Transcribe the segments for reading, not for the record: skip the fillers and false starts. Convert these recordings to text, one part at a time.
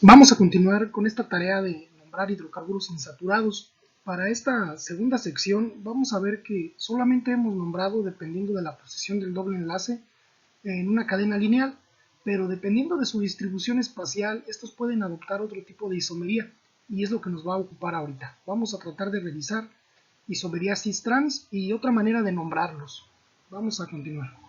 Vamos a continuar con esta tarea de nombrar hidrocarburos insaturados. Para esta segunda sección vamos a ver que solamente hemos nombrado dependiendo de la posición del doble enlace en una cadena lineal, pero dependiendo de su distribución espacial, estos pueden adoptar otro tipo de isomería y es lo que nos va a ocupar ahorita. Vamos a tratar de revisar isomería cis-trans y otra manera de nombrarlos. Vamos a continuar.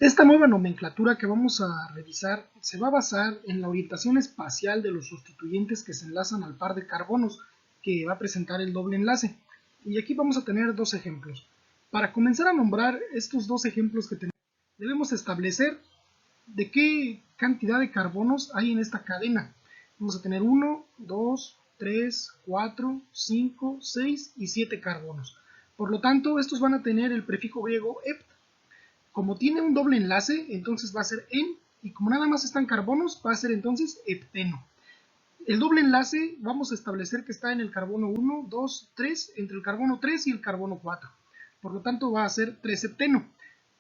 Esta nueva nomenclatura que vamos a revisar se va a basar en la orientación espacial de los sustituyentes que se enlazan al par de carbonos que va a presentar el doble enlace. Y aquí vamos a tener dos ejemplos. Para comenzar a nombrar estos dos ejemplos que tenemos, debemos establecer de qué cantidad de carbonos hay en esta cadena. Vamos a tener 1, 2, 3, 4, 5, 6 y 7 carbonos. Por lo tanto, estos van a tener el prefijo griego -ept. Como tiene un doble enlace, entonces va a ser en, y como nada más están carbonos, va a ser entonces hepteno. El doble enlace vamos a establecer que está en el carbono 1, 2, 3, entre el carbono 3 y el carbono 4. Por lo tanto va a ser 3-hepteno.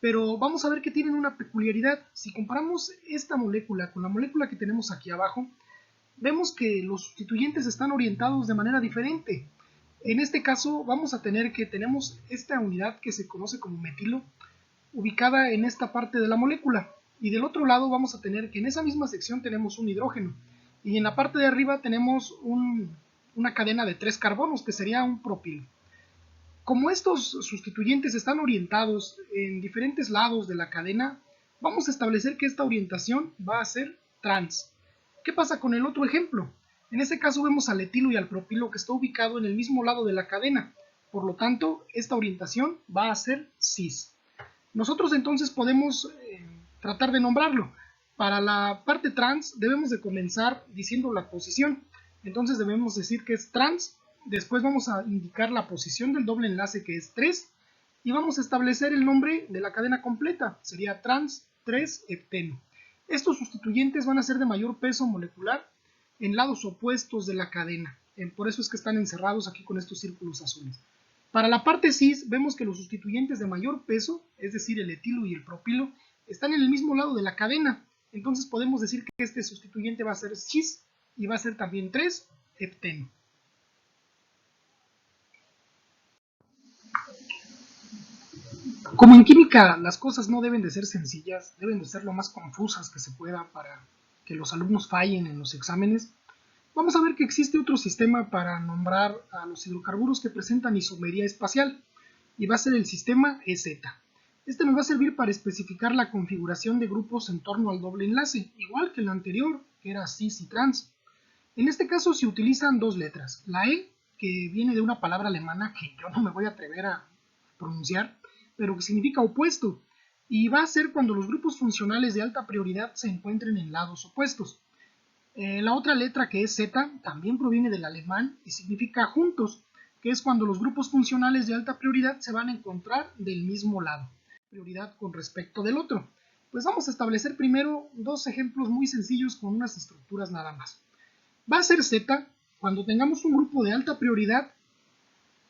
Pero vamos a ver que tienen una peculiaridad. Si comparamos esta molécula con la molécula que tenemos aquí abajo, vemos que los sustituyentes están orientados de manera diferente. En este caso vamos a tener que tenemos esta unidad que se conoce como metilo, ubicada en esta parte de la molécula, y del otro lado vamos a tener que en esa misma sección tenemos un hidrógeno, y en la parte de arriba tenemos una cadena de 3 carbonos que sería un propilo. Como estos sustituyentes están orientados en diferentes lados de la cadena, vamos a establecer que esta orientación va a ser trans. ¿Qué pasa con el otro ejemplo? En este caso vemos al etilo y al propilo que está ubicado en el mismo lado de la cadena, por lo tanto esta orientación va a ser cis. Nosotros entonces podemos tratar de nombrarlo. Para la parte trans debemos de comenzar diciendo la posición. Entonces debemos decir que es trans, después vamos a indicar la posición del doble enlace que es 3 y vamos a establecer el nombre de la cadena completa, sería trans 3-hepteno. Estos sustituyentes van a ser de mayor peso molecular en lados opuestos de la cadena, por eso es que están encerrados aquí con estos círculos azules. Para la parte cis vemos que los sustituyentes de mayor peso, es decir el etilo y el propilo, están en el mismo lado de la cadena, entonces podemos decir que este sustituyente va a ser cis y va a ser también 3-hepteno. Como en química las cosas no deben de ser sencillas, deben de ser lo más confusas que se pueda para que los alumnos fallen en los exámenes, vamos a ver que existe otro sistema para nombrar a los hidrocarburos que presentan isomería espacial, y va a ser el sistema EZ. Este nos va a servir para especificar la configuración de grupos en torno al doble enlace, igual que el anterior, que era cis y trans. En este caso se utilizan dos letras, la E, que viene de una palabra alemana que yo no me voy a atrever a pronunciar, pero que significa opuesto, y va a ser cuando los grupos funcionales de alta prioridad se encuentren en lados opuestos. La otra letra, que es Z, también proviene del alemán y significa juntos, que es cuando los grupos funcionales de alta prioridad se van a encontrar del mismo lado, prioridad con respecto del otro. Pues vamos a establecer primero dos ejemplos muy sencillos con unas estructuras nada más. Va a ser Z cuando tengamos un grupo de alta prioridad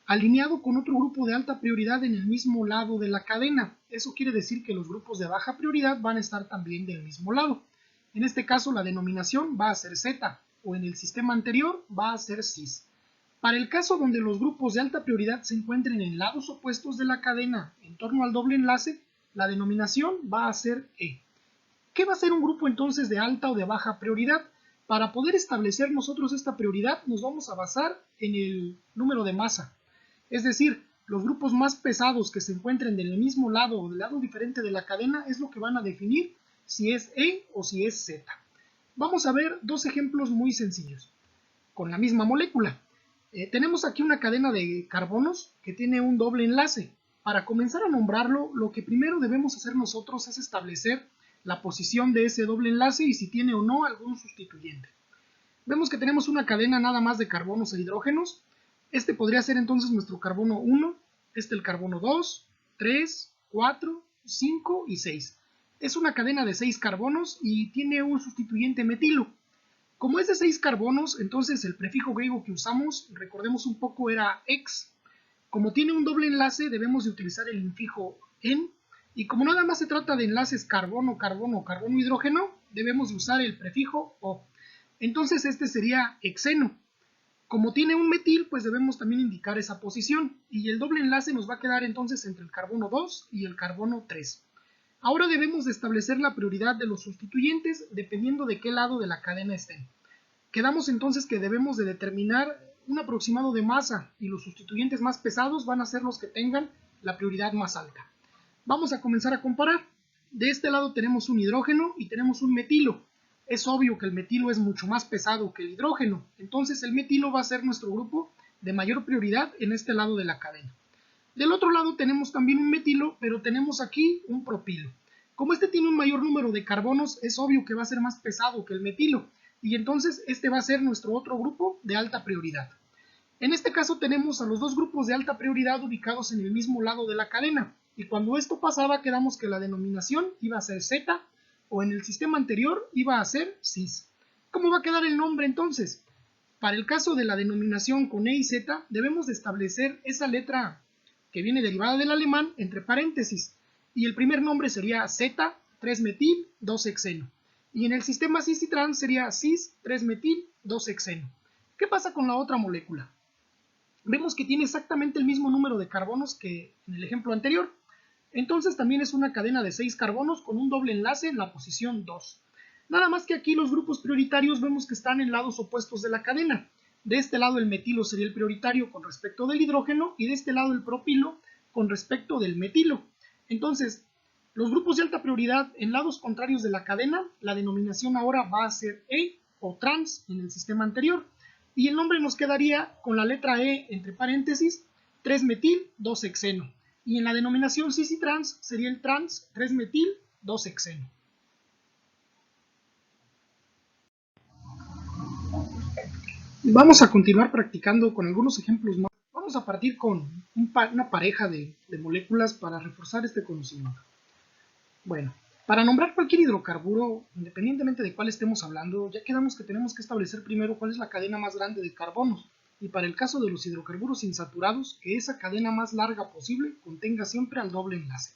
alineado con otro grupo de alta prioridad en el mismo lado de la cadena. Eso quiere decir que los grupos de baja prioridad van a estar también del mismo lado. En este caso la denominación va a ser Z, o en el sistema anterior va a ser cis. Para el caso donde los grupos de alta prioridad se encuentren en lados opuestos de la cadena en torno al doble enlace, la denominación va a ser E. ¿Qué va a ser un grupo entonces de alta o de baja prioridad? Para poder establecer nosotros esta prioridad nos vamos a basar en el número de masa. Es decir, los grupos más pesados que se encuentren del mismo lado o del lado diferente de la cadena es lo que van a definir si es E o si es Z. Vamos a ver dos ejemplos muy sencillos, con la misma molécula. Tenemos aquí una cadena de carbonos que tiene un doble enlace. Para comenzar a nombrarlo, lo que primero debemos hacer nosotros es establecer la posición de ese doble enlace y si tiene o no algún sustituyente. Vemos que tenemos una cadena nada más de carbonos e hidrógenos. Este podría ser entonces nuestro carbono 1, este el carbono 2, 3, 4, 5 y 6. Es una cadena de 6 carbonos y tiene un sustituyente metilo. Como es de 6 carbonos, entonces el prefijo griego que usamos, recordemos un poco, era ex. Como tiene un doble enlace, debemos de utilizar el infijo en. Y como nada más se trata de enlaces carbono, carbono, carbono, hidrógeno, debemos de usar el prefijo O. Entonces este sería hexeno. Como tiene un metil, pues debemos también indicar esa posición, y el doble enlace nos va a quedar entonces entre el carbono 2 y el carbono 3. Ahora debemos de establecer la prioridad de los sustituyentes dependiendo de qué lado de la cadena estén. Quedamos entonces que debemos de determinar un aproximado de masa, y los sustituyentes más pesados van a ser los que tengan la prioridad más alta. Vamos a comenzar a comparar. De este lado tenemos un hidrógeno y tenemos un metilo. Es obvio que el metilo es mucho más pesado que el hidrógeno, entonces el metilo va a ser nuestro grupo de mayor prioridad en este lado de la cadena. Del otro lado tenemos también un metilo, pero tenemos aquí un propilo. Como este tiene un mayor número de carbonos, es obvio que va a ser más pesado que el metilo, y entonces este va a ser nuestro otro grupo de alta prioridad. En este caso tenemos a los dos grupos de alta prioridad ubicados en el mismo lado de la cadena, y cuando esto pasaba quedamos que la denominación iba a ser Z, o en el sistema anterior iba a ser cis. ¿Cómo va a quedar el nombre entonces? Para el caso de la denominación con E y Z, debemos de establecer esa letra que viene derivada del alemán entre paréntesis, y el primer nombre sería Z, 3-metil, 2-hexeno. Y en el sistema cis y trans sería cis, 3-metil, 2-hexeno. ¿Qué pasa con la otra molécula? Vemos que tiene exactamente el mismo número de carbonos que en el ejemplo anterior. Entonces también es una cadena de 6 carbonos con un doble enlace en la posición 2. Nada más que aquí los grupos prioritarios vemos que están en lados opuestos de la cadena. De este lado el metilo sería el prioritario con respecto del hidrógeno, y de este lado el propilo con respecto del metilo. Entonces, los grupos de alta prioridad en lados contrarios de la cadena, la denominación ahora va a ser E o trans en el sistema anterior, y el nombre nos quedaría con la letra E entre paréntesis, 3-metil, 2-hexeno. Y en la denominación cis y trans sería el trans 3-metil, 2-hexeno. Vamos a continuar practicando con algunos ejemplos más. Vamos a partir con una pareja de moléculas para reforzar este conocimiento. Bueno, para nombrar cualquier hidrocarburo, independientemente de cuál estemos hablando, ya quedamos que tenemos que establecer primero cuál es la cadena más grande de carbonos, y para el caso de los hidrocarburos insaturados, que esa cadena más larga posible contenga siempre al doble enlace.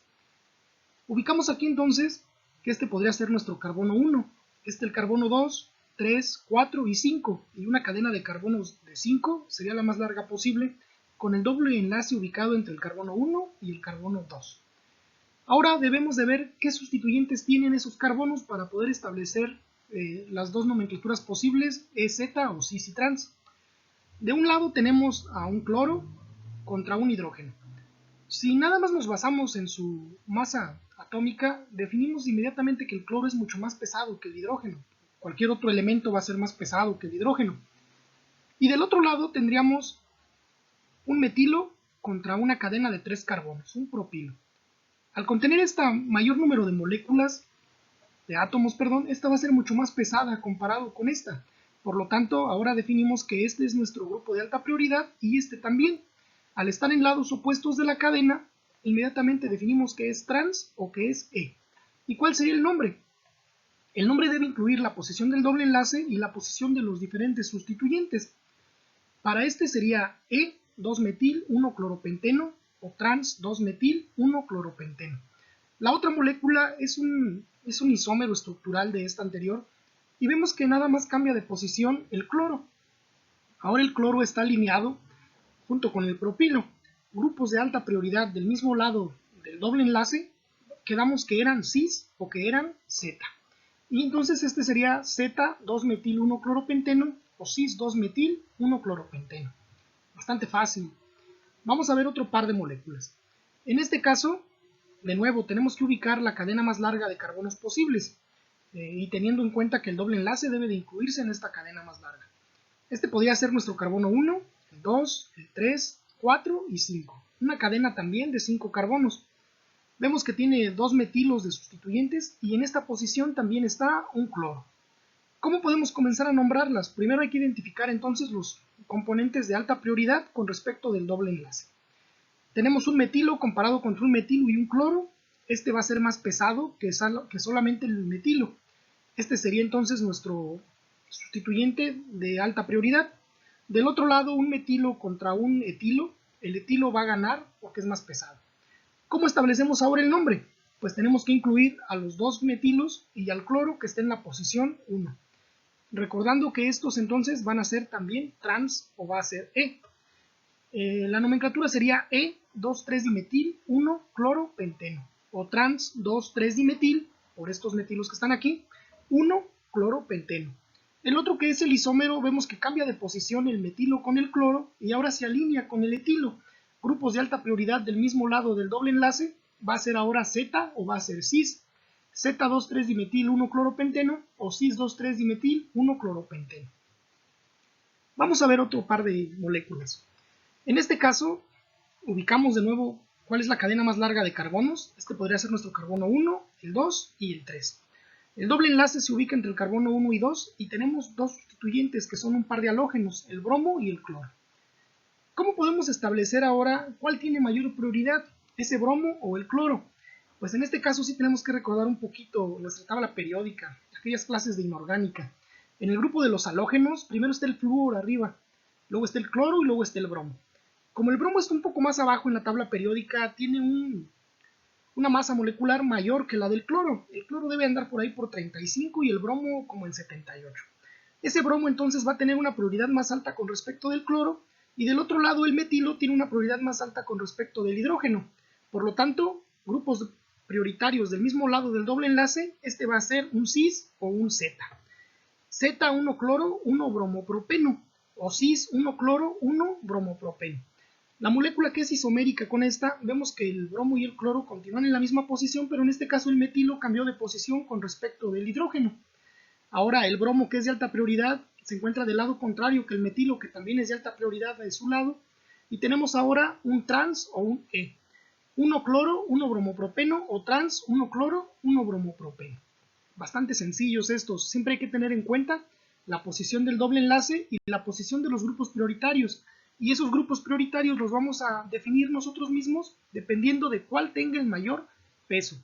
Ubicamos aquí entonces que este podría ser nuestro carbono 1, el carbono 2, 3, 4 y 5, y una cadena de carbonos de 5 sería la más larga posible, con el doble enlace ubicado entre el carbono 1 y el carbono 2. Ahora debemos de ver qué sustituyentes tienen esos carbonos para poder establecer las dos nomenclaturas posibles, EZ o cis y trans. De un lado tenemos a un cloro contra un hidrógeno. Si nada más nos basamos en su masa atómica, definimos inmediatamente que el cloro es mucho más pesado que el hidrógeno. Cualquier otro elemento va a ser más pesado que el hidrógeno. Y del otro lado tendríamos un metilo contra una cadena de 3 carbonos, un propilo. Al contener este mayor número de moléculas, de átomos, esta va a ser mucho más pesada comparado con esta. Por lo tanto, ahora definimos que este es nuestro grupo de alta prioridad y este también. Al estar en lados opuestos de la cadena, inmediatamente definimos que es trans o que es E. ¿Y cuál sería el nombre? El nombre debe incluir la posición del doble enlace y la posición de los diferentes sustituyentes. Para este sería E 2-metil 1-cloropenteno o trans 2-metil 1-cloropenteno. La otra molécula es un isómero estructural de esta anterior, y vemos que nada más cambia de posición el cloro. Ahora el cloro está alineado junto con el propilo, grupos de alta prioridad del mismo lado del doble enlace, quedamos que eran cis o que eran Z. Y entonces este sería Z 2-metil 1-cloropenteno o cis 2-metil 1-cloropenteno. Bastante fácil. Vamos a ver otro par de moléculas. En este caso, de nuevo, tenemos que ubicar la cadena más larga de carbonos posibles, y teniendo en cuenta que el doble enlace debe de incluirse en esta cadena más larga. Este podría ser nuestro carbono 1, el 2, el 3, 4 y 5. Una cadena también de 5 carbonos. Vemos que tiene 2 metilos de sustituyentes y en esta posición también está un cloro. ¿Cómo podemos comenzar a nombrarlas? Primero hay que identificar entonces los componentes de alta prioridad con respecto del doble enlace. Tenemos un metilo comparado contra un metilo y un cloro. Este va a ser más pesado que solamente el metilo. Este sería entonces nuestro sustituyente de alta prioridad. Del otro lado, un metilo contra un etilo. El etilo va a ganar porque es más pesado. ¿Cómo establecemos ahora el nombre? pues tenemos que incluir a los dos metilos y al cloro que esté en la posición 1. Recordando que estos entonces van a ser también trans o va a ser E. La nomenclatura sería E2,3-dimetil 1-cloropenteno o trans 2,3-dimetil, por estos metilos que están aquí, 1-cloropenteno. El otro, que es el isómero, vemos que cambia de posición el metilo con el cloro y ahora se alinea con el etilo. Grupos de alta prioridad del mismo lado del doble enlace, va a ser ahora Z o va a ser cis, Z2,3-dimetil 1-cloropenteno o cis 2,3-dimetil 1-cloropenteno. Vamos a ver otro par de moléculas. En este caso, ubicamos de nuevo cuál es la cadena más larga de carbonos. Este podría ser nuestro carbono 1, el 2 y el 3. El doble enlace se ubica entre el carbono 1 y 2 y tenemos dos sustituyentes que son un par de halógenos, el bromo y el cloro. ¿Cómo podemos establecer ahora cuál tiene mayor prioridad, ese bromo o el cloro? Pues en este caso sí tenemos que recordar un poquito nuestra tabla periódica, aquellas clases de inorgánica. En el grupo de los halógenos, primero está el flúor arriba, luego está el cloro y luego está el bromo. Como el bromo está un poco más abajo en la tabla periódica, tiene una masa molecular mayor que la del cloro. El cloro debe andar por ahí por 35 y el bromo como en 78. Ese bromo entonces va a tener una prioridad más alta con respecto del cloro, y del otro lado el metilo tiene una prioridad más alta con respecto del hidrógeno. Por lo tanto, grupos prioritarios del mismo lado del doble enlace, este va a ser un cis o un Z. Z 1 cloro 1 bromopropeno o cis 1 cloro 1 bromopropeno. La molécula que es isomérica con esta, vemos que el bromo y el cloro continúan en la misma posición, pero en este caso el metilo cambió de posición con respecto del hidrógeno. Ahora el bromo, que es de alta prioridad, se encuentra del lado contrario que el metilo, que también es de alta prioridad de su lado, y tenemos ahora un trans o un E. 1 cloro, 1 bromopropeno o trans 1 cloro, 1 bromopropeno. Bastante sencillos estos, siempre hay que tener en cuenta la posición del doble enlace y la posición de los grupos prioritarios, y esos grupos prioritarios los vamos a definir nosotros mismos dependiendo de cuál tenga el mayor peso.